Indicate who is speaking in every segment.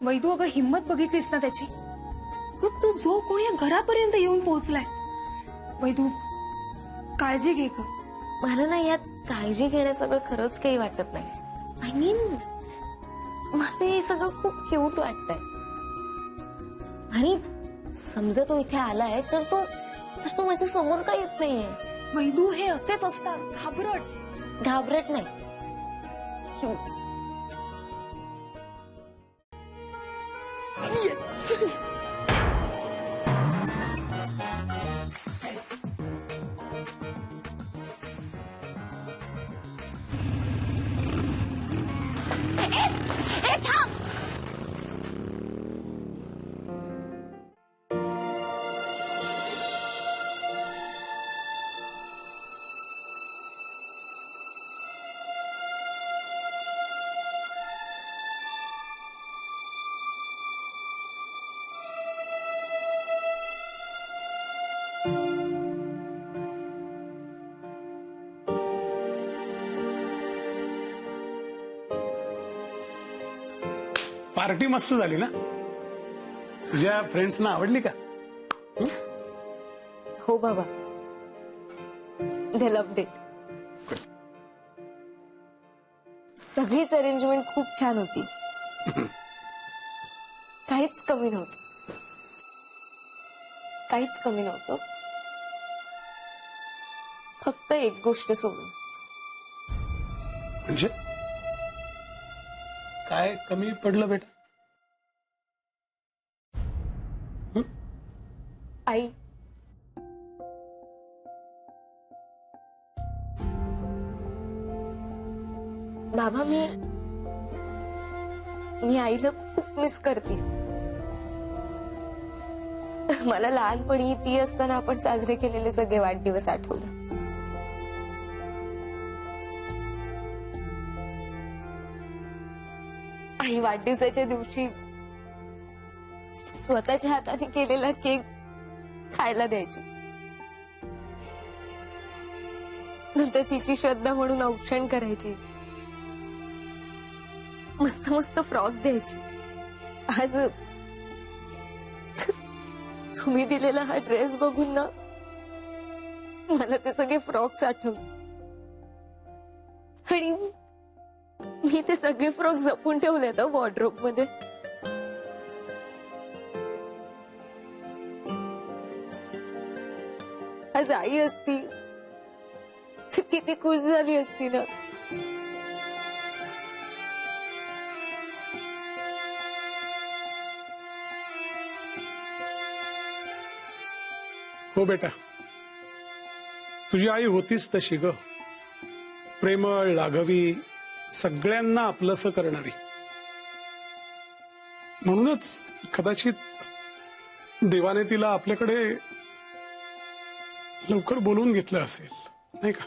Speaker 1: वैदू अगं हिम्मत बघितलीस ना त्याची? तू जो कोणी या घरापर्यंत येऊन पोहोचलाय. वैदू काळजी घे ग.
Speaker 2: मला ना यात काळजी घेणं सगळं खरंच काही वाटत नाही. आय मीन मला हे सगळं खूप क्यूट वाटतंय. आणि समजा तो इथे आलाय तर तो माझ्या समोर का येत नाहीये?
Speaker 1: वैदू हे असेच असतात,
Speaker 2: घाबरट नाही.
Speaker 3: पार्टी मस्त झाली ना? तुझ्या फ्रेंड्सना आवडली का?
Speaker 2: हो बाबा, दे लव्ड इट. सगळीच अरेंजमेंट खूप छान होती. काहीच कमी नव्हतं. फक्त एक गोष्ट सोडून.
Speaker 3: म्हणजे काय कमी पडलं बेटा?
Speaker 2: आई. बाबा मी आईला खूप मिस करते. मला लहानपणी ती असताना आपण साजरे केलेले सगळे वाढदिवस आठवले. आई वाढदिवसाच्या दिवशी स्वतःच्या हाताने केलेला केक खायला द्यायची. नंतर तिची श्रद्धा म्हणून औक्षण करायची. मस्त मस्त फ्रॉक द्यायची. आज तुम्ही दिलेला हा ड्रेस बघून ना मला ते सगळे फ्रॉक्स आठवले. आणि मी ते सगळे फ्रॉक जपून ठेवले तर वॉर्डरोब मध्ये. आज आई असती तर किती खुश झाली असती ना.
Speaker 3: हो बेटा, तुझी आई होतीच तशी ग. प्रेमळ, लाघवी, सगळ्यांना आपलंसं करणारी. म्हणूनच कदाचित देवाने तिला आपल्याकडे लवकर बोलवून घेतलं असेल, नाही का?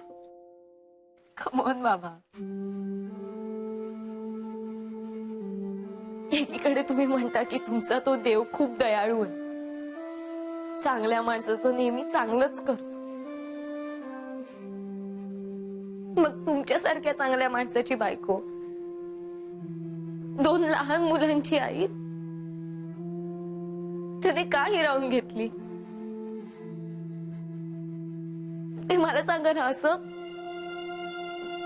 Speaker 2: कम ऑन बाबा. एकीकडे तुम्ही म्हणता की तुमचा तो देव खूप दयाळू आहे, चांगल्या माणसाचं नेहमी चांगलंच करतो. मग तुमच्यासारख्या चांगल्या माणसाची बायको, 2 लहान मुलांची आई, त्याने का हिरावून घेतली? ते मला सांगा ना.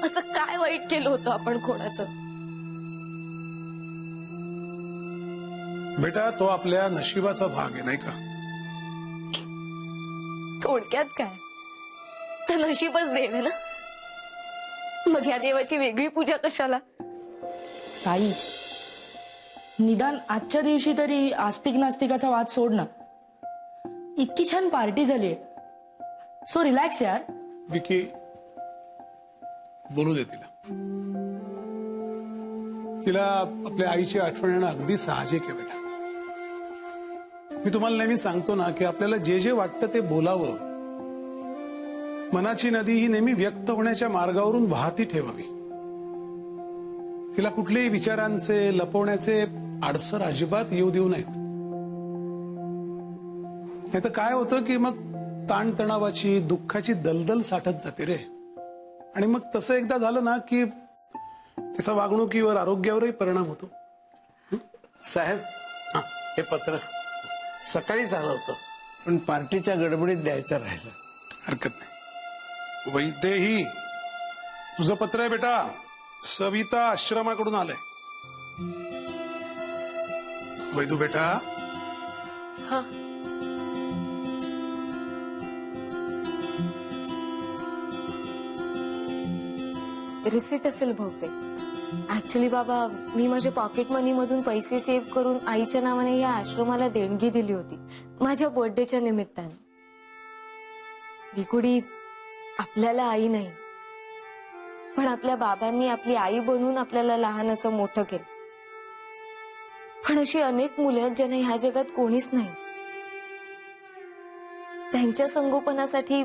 Speaker 2: असं काय वाईट केलं होतं आपण कोणाचं?
Speaker 3: बेटा, तो आपल्या नशिबाचा भाग आहे, नाही का?
Speaker 2: थोडक्यात काय, तर नशीबच देव आहे ना. मग या देवाची वेगळी पूजा कशाला?
Speaker 4: ताई, निदान आजच्या दिवशी तरी आस्तिक नास्तिकाचा वाद सोड ना. इतकी छान पार्टी झालीये, सो रिलॅक्स यार.
Speaker 3: विकी, बोलू दे तिला. तिला आपल्या आईची आठवण येणं अगदी साहजिक आहे बेटा. मी तुम्हाला नेहमी सांगतो ना की आपल्याला जे जे वाटतं ते बोलावं. मनाची नदी ही नेहमी व्यक्त होण्याच्या मार्गावरून वाहती ठेवावी. तिला कुठल्याही विचारांचे, लपवण्याचे अडसर अजिबात येऊ देऊ नयेत. नाही तर काय होतं की मग ताणतणावाची, दुःखाची दलदल साठत जाते रे. आणि मग तसं एकदा झालं ना की त्याचा वागणुकीवर, आरोग्यावरही परिणाम होतो.
Speaker 5: साहेब हे पत्र सकाळीच आलं होतं पण पार्टीच्या गडबडीत द्यायचं राहिलं.
Speaker 3: हरकत नाही. वैदेही तुझं पत्र आहे बेटा, सविता आश्रमाकडून आलंय. वैदू बेटा,
Speaker 2: हा. रिसिट असेल बहुतेक. ऍक्च्युली बाबा, मी माझ्या पॉकेट मनी मधून पैसे सेव्ह करून आईच्या नावाने या आश्रमाला देणगी दिली होती माझ्या बर्थडेच्या निमित्ताने. विकुडी, आपल्याला आई नाही, पण आपल्या बाबांनी आपली आई बनवून आपल्याला लहानाचं मोठं केलं. पण अशी अनेक मुलं आहेत ज्यांना ह्या जगात कोणीच नाही. त्यांच्या संगोपनासाठी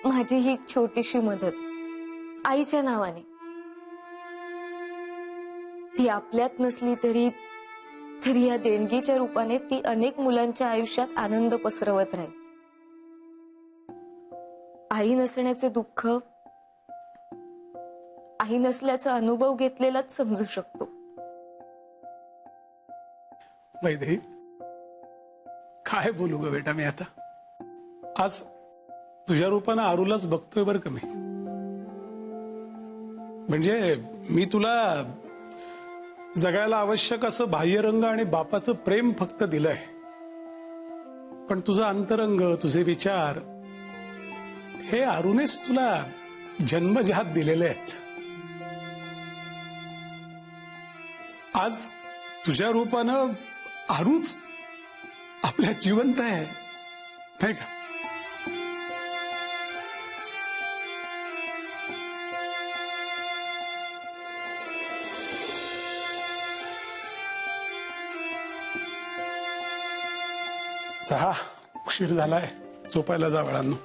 Speaker 2: माझी ही छोटीशी मदत आईच्या नावाने. ती आपल्यात नसली तरी या देणगीच्या रूपाने ती अनेक मुलांच्या आयुष्यात आनंद पसरवत राहील. आई नसण्याचे दुःख आई नसल्याचा अनुभव घेतलेलाच समजू शकतो.
Speaker 3: वैदेही काय बोलू ग बेटा मी आता. आज तुझ्या रूपानं आरूलाच बघतोय बरं का मी. म्हणजे मी तुला जगायला आवश्यक असं बाह्यरंग आणि बापाचं प्रेम फक्त दिलंय, पण तुझं अंतरंग, तुझे विचार हे आरूनेच तुला जन्मजात दिलेले आहेत. आज तुझ्या रूपानं आरूच आपल्या जिवंत आहे, नाही का. चहा उशीर झालाय, झोपायला जा बाळांनो.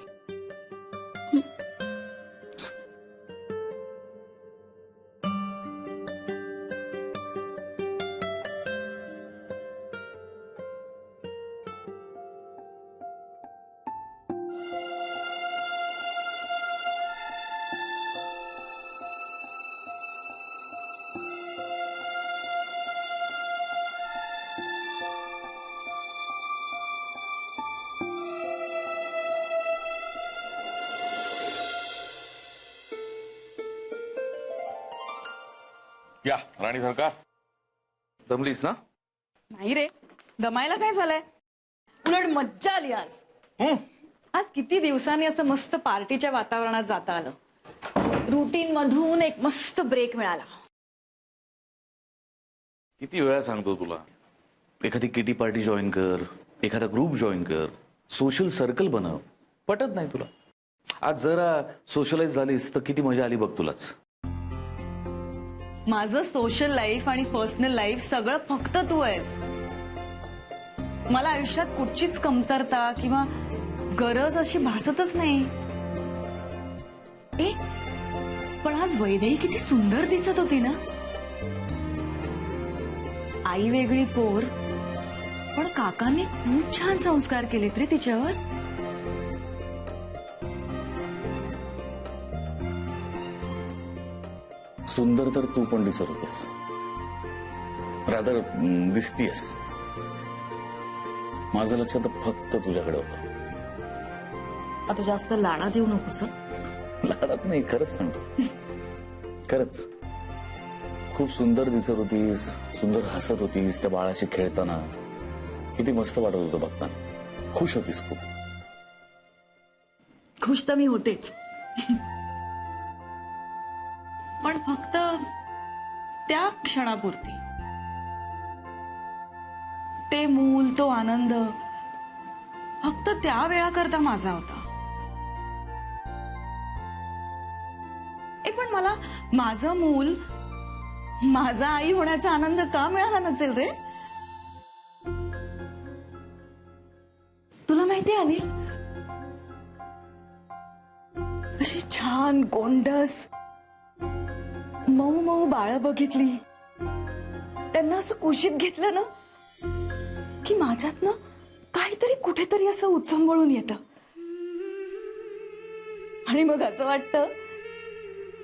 Speaker 6: या राणी सरकार, दमलीस ना?
Speaker 7: नाही रे, दमायला काय झालंय, उलट मज्जा आली आज. आज किती दिवसांनी असं मस्त पार्टीच्या वातावरणात जाता आलं. रुटीन मधून एक मस्त ब्रेक मिळाला.
Speaker 6: किती वेळा सांगतो तुला, एखादी किटी पार्टी जॉईन कर, एखादा ग्रुप जॉईन कर, सोशल सर्कल बनव. पटत नाही तुला. आज जरा सोशलाइज झालीस तर किती मजा आली बघ तुलाच.
Speaker 7: माझं सोशल लाईफ आणि पर्सनल लाईफ सगळं फक्त तू आहेस. मला आयुष्यात कुठचीच कमतरता किंवा गरज अशी भासतच नाही. ए, पण आज वैदेही किती सुंदर दिसत होती ना. आई वेगळी पोर, पण काकांनी खूप छान संस्कार केलेत रे तिच्यावर.
Speaker 6: सुंदर तर तू पण दिसत होतीस, रादर दिसतीयस. माझं लक्ष तर फक्त तुझ्याकडे होतं.
Speaker 7: आता जास्त लाडा देऊ नकोस.
Speaker 6: लाडात नाही, खरंच सांगतो. खरंच खूप सुंदर दिसत होतीस, सुंदर हसत होतीस. त्या बाळाशी खेळताना किती मस्त वाटत होतं बघताना. खुश होतीस खूप.
Speaker 7: खुश तर मी होतेच, पण फक्त त्या क्षणापुरती. ते मूल, तो आनंद फक्त त्या वेळा करता माझा होता. पण मला माझं मूल, माझा आई होण्याचा आनंद का मिळाला नसेल रे. तुला माहितीये अनिल, अशी छान गोंडस मऊ मऊ बाळ बघितली, त्यांना असं कुशीत घेतलं ना की माझ्यात ना काहीतरी कुठेतरी असं उचंबळून येतं. आणि मग असं वाटतं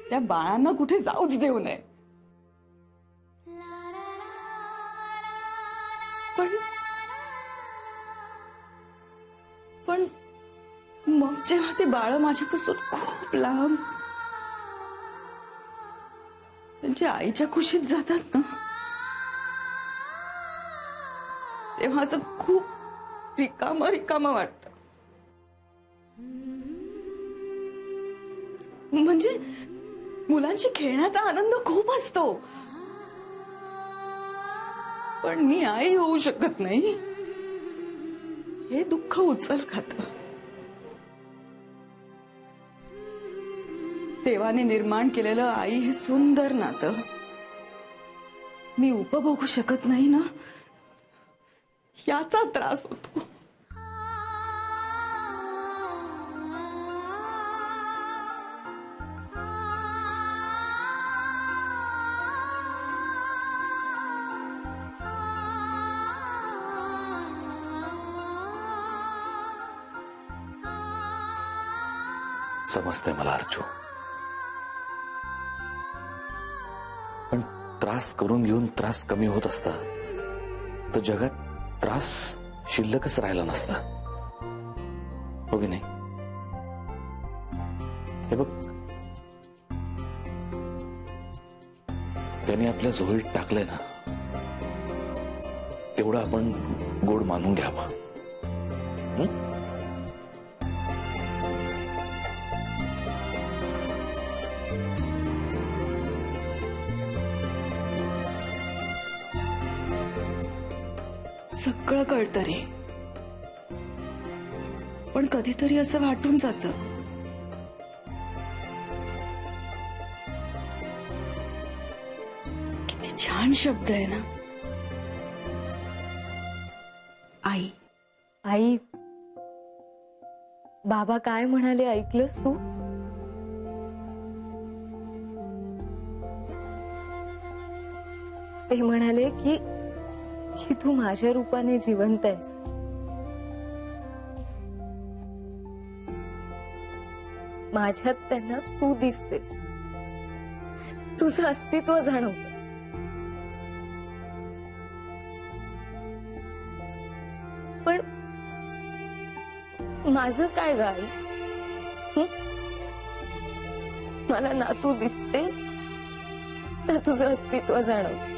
Speaker 7: त्या बाळांना कुठे जाऊच देऊ नये. पण पण मग जेव्हा ती बाळ माझ्यापासून खूप लांब त्यांच्या आईच्या कुशीत जातात ना, तेव्हा असं खूप रिकामं रिकामं वाटत. म्हणजे मुलांशी खेळण्याचा आनंद खूप असतो, पण मी आई होऊ शकत नाही हे दुःख उचल खात. देवाने निर्माण केलेलं आई हे सुंदर नातं मी उपभोगू शकत नाही ना, याचा त्रास होतो.
Speaker 6: समजतंय मला अर्चू, पण त्रास करून घेऊन त्रास कमी होत असता तर जगात त्रास शिल्लकच राहिला नसता, हो की नाही? हे बघ, त्याने आपल्या झोळीत टाकलंय ना, तेवढं आपण गोड मानून घ्यावा.
Speaker 7: सगळं कळतं रे, पण कधीतरी असं वाटून जातं किती छान शब्द आहे ना, आई.
Speaker 2: आई, बाबा काय म्हणाले ऐकलंस तू? ते म्हणाले की तू माझ्या रूपाने जिवंत आहेस. माझ्यात त्यांना तू दिसतेस, तुझं अस्तित्व जाणवतं. पण माझं काय ग आई? मला ना तू दिसतेस ना तुझं अस्तित्व जाणवतं.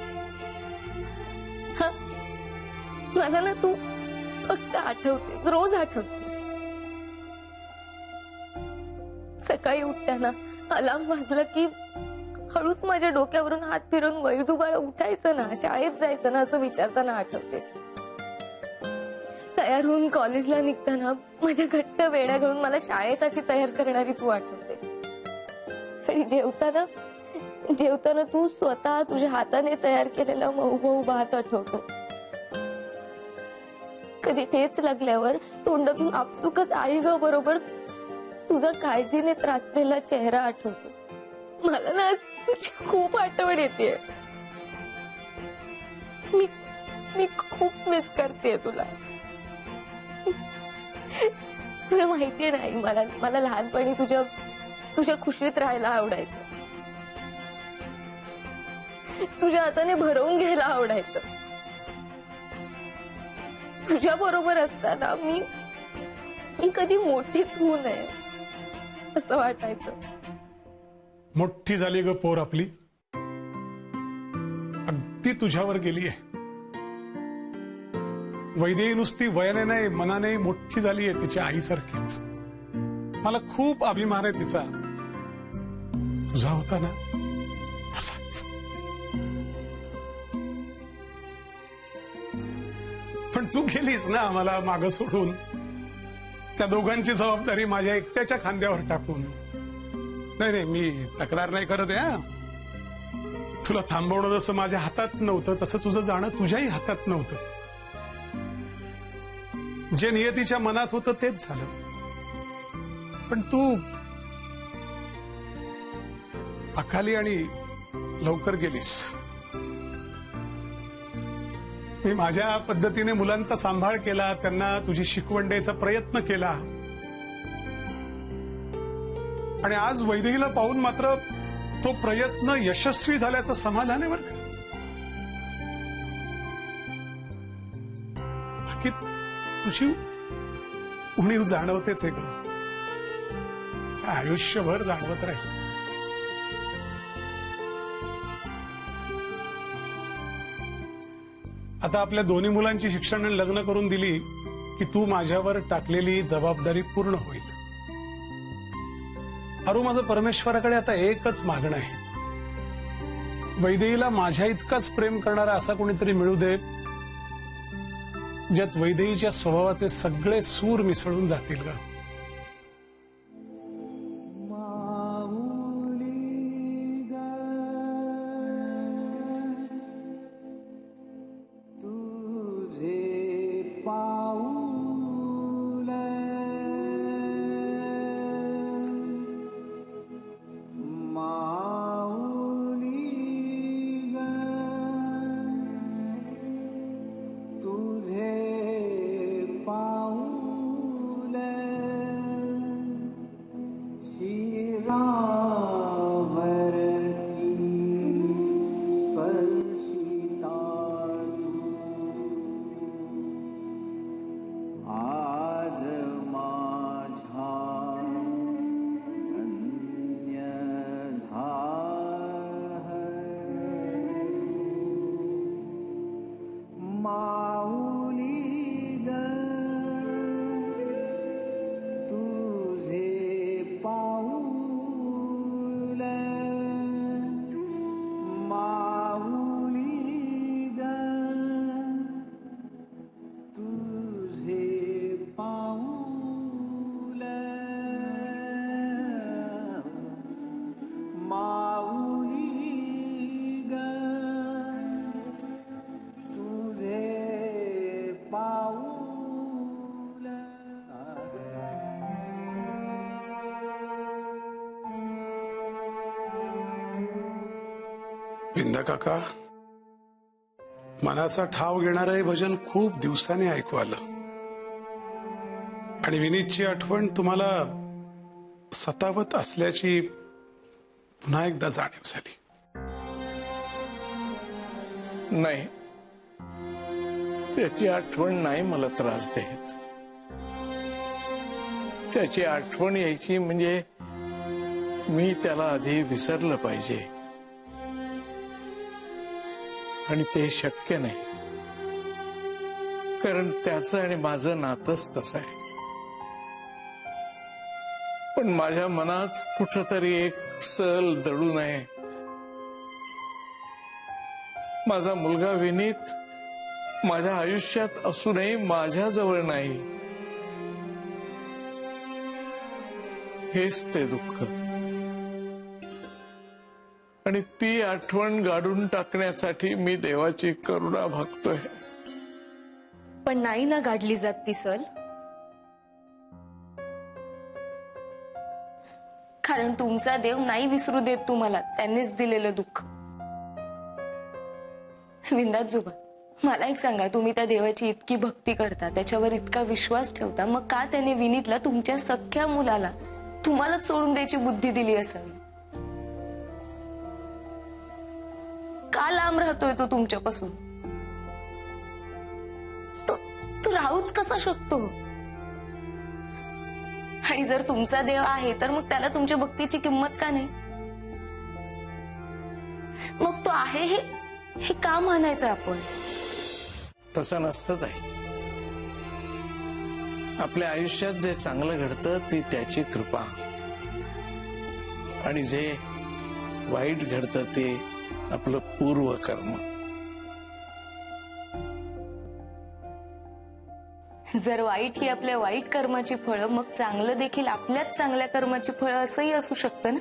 Speaker 2: मला ना तू फक्त आठवतेस, रोज आठवतेस. सकाळी उठताना अलार्म वाजला की हळूच माझ्या डोक्यावरून हात फिरून वैदू बाळ उठायचं ना, शाळेत जायचं ना असं विचारताना आठवतेस. तयार होऊन कॉलेजला निघताना माझ्या घट्ट वेड्या घालून मला शाळेसाठी तयार करणारी तू आठवतेस. आणि जेवताना तू स्वतः तुझ्या हाताने तयार केलेला मऊ मऊ भात आठवतो. कधी ठेच लागल्यावर तोंडातून आपसुकच आई ग बरोबर तुझा काळजीने त्रासलेला चेहरा आठवतो. मला ना आज तुझी खूप आठवण येते. मी खूप मिस करते तुला. तुला माहितीये नाही, मला लहानपणी तुझ्या खुशीत राहायला आवडायचं. तुझ्या हाताने भरवून घ्यायला आवडायचं. तुझ्या बरोबर असताना मी कधी मोठीच होऊ नये असं वाटायचं.
Speaker 3: मोठी झाली ग पोर आपली, अगदी तुझ्यावर गेलीये. वैदेही नुसती वयाने नाही मनाने मोठी झालीये तिच्या आईसारखीच. मला खूप अभिमान आहे तिचा. तुझा होता ना असाच. पण तू गेलीस ना मला मागं सोडून, त्या दोघांची जबाबदारी माझ्या एकट्याच्या खांद्यावर टाकून. नाही मी तक्रार नाही करत आहे. तुला थांबवणं जसं माझ्या हातात नव्हतं तसं तुझं जाणं तुझ्याही हातात नव्हतं. जे नियतीच्या मनात होतं तेच झालं. पण तू अकाली आणि लवकर गेलीस. मी माझ्या पद्धतीने मुलांचा सांभाळ केला, त्यांना तुझी शिकवण द्यायचा प्रयत्न केला. आणि आज वैदेहीला पाहून मात्र तो प्रयत्न यशस्वी झाल्याचं समाधान आहे बरं का. नक्की तुझी उणीव जाणवतेच आहे ग, आयुष्यभर जाणवत राहील. आता आपल्या दोन्ही मुलांची शिक्षण आणि लग्न करून दिली की तू माझ्यावर टाकलेली जबाबदारी पूर्ण होईल. अरू, माझं परमेश्वराकडे आता एकच मागणं आहे, वैदेहीला माझ्या इतकाच प्रेम करणारा असा कोणीतरी मिळू दे ज्यात वैदेहीच्या स्वभावाचे सगळे सूर मिसळून जातील ग. विंदा काका, मनाचा ठाव घेणारं हे भजन खूप दिवसांनी ऐकू आलं आणि विनीतची आठवण तुम्हाला सतावत असल्याची पुन्हा एकदा जाणीव झाली.
Speaker 5: नाही, त्याची आठवण नाही मला त्रास देत. त्याची आठवण यायची म्हणजे मी त्याला आधी विसरलं पाहिजे, आणि ते शक्य नाही, कारण त्याचं आणि माझं नातंच तसं आहे. पण माझ्या मनात कुठंतरी एक सल दडू नये. माझा मुलगा विनीत माझ्या आयुष्यात असूनही माझ्याजवळ नाही, हेच ते दुःख. आणि ती आठवण गाडून टाकण्यासाठी मी देवाची करुणा भागतोय.
Speaker 2: पण नाही ना गाडली जात ती सल, कारण तुमचा देव नाही विसरू देत तुम्हाला त्यांनीच दिलेलं दुःख. विंदाजोबा, मला एक सांगा, तुम्ही त्या देवाची इतकी भक्ती करता, त्याच्यावर इतका विश्वास ठेवता, मग का त्याने विनीतला, तुमच्या सख्ख्या मुलाला, तुम्हालाच सोडून द्यायची बुद्धी दिली असावी? का लांब राहतोय तो तुमच्यापासून? तो राहूच कसा शकतो? आणि जर तुमचा देव आहे तर मग त्याला तुमच्या भक्तीची किंमत का नाही? मग तो आहे हे का म्हणायचं आपण?
Speaker 5: तसं नसतं ताई. आपल्या आयुष्यात जे चांगलं घडतं ती त्याची कृपा, आणि जे वाईट घडतं ते आपलं पूर्व कर्म.
Speaker 2: जर वाईट ही आपल्या वाईट कर्माची फळं, मग चांगलं देखील आपल्याच चांगल्या कर्माची फळं असंही असू शकतं ना.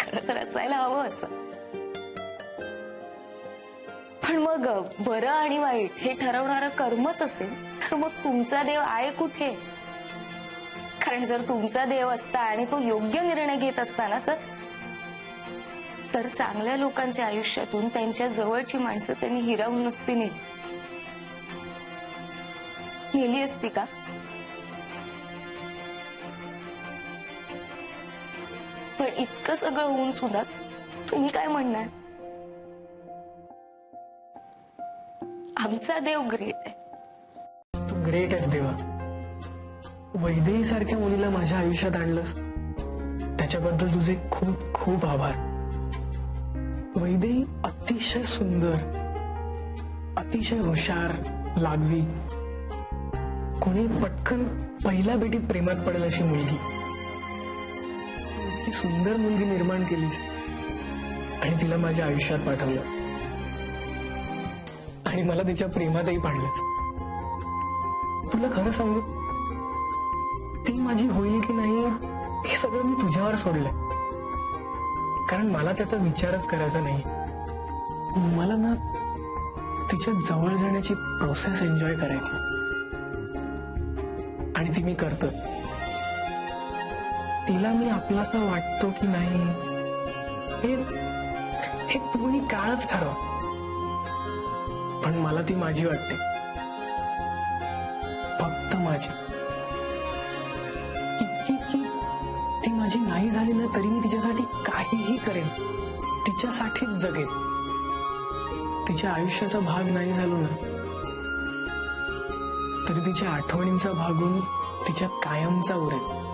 Speaker 2: खरं तर असायला हवं असं. पण मग बरं आणि वाईट हे ठरवणारं कर्मच असेल तर मग तुमचा देव आहे कुठे? कारण जर तुमचा देव असता आणि तो योग्य निर्णय घेत असताना तर चांगल्या लोकांच्या आयुष्यातून त्यांच्या जवळची माणसं त्यांनी हिरावून नसती नेली असती का? पण इतकं सगळं होऊन सुद्धा तुम्ही काय म्हणणार? आमचा देव ग्रेट आहे.
Speaker 8: तू ग्रेट आहेस देवा. वैदेही सारख्या मुलीला माझ्या आयुष्यात आणलंस त्याच्याबद्दल तुझे खूप खूप आभार. वैदेही अतिशय सुंदर, अतिशय हुशार, लागवी, कोणी पटकन पहिल्या भेटीत प्रेमात पडेल अशी मुलगी. इतकी सुंदर मुलगी निर्माण केलीस आणि तिला माझ्या आयुष्यात पाठवलं आणि मला तिच्या प्रेमातही पाडलंच. तुला खरं सांगू, ती माझी होईल की नाही हे सगळं मी तुझ्यावर सोडलंय. कारण मला त्याचा विचारच करायचा नाही. मला ना तिच्या जवळ जाण्याची प्रोसेस एन्जॉय करायची आणि ती मी करतोय. तिला मी आपलासा वाटतो की नाही हे तू आणि काळच ठरव. पण मला ती माझी वाटते, फक्त माझी. इतकी की ती माझी नाही झाली ना तरी मी तिच्यासाठी काहीही करेन, तिच्यासाठीच जगेन. तिच्या आयुष्याचा भाग नाही झालो ना तरी तिच्या आठवणींचा भाग होऊन तिच्यात कायमचा उरेल.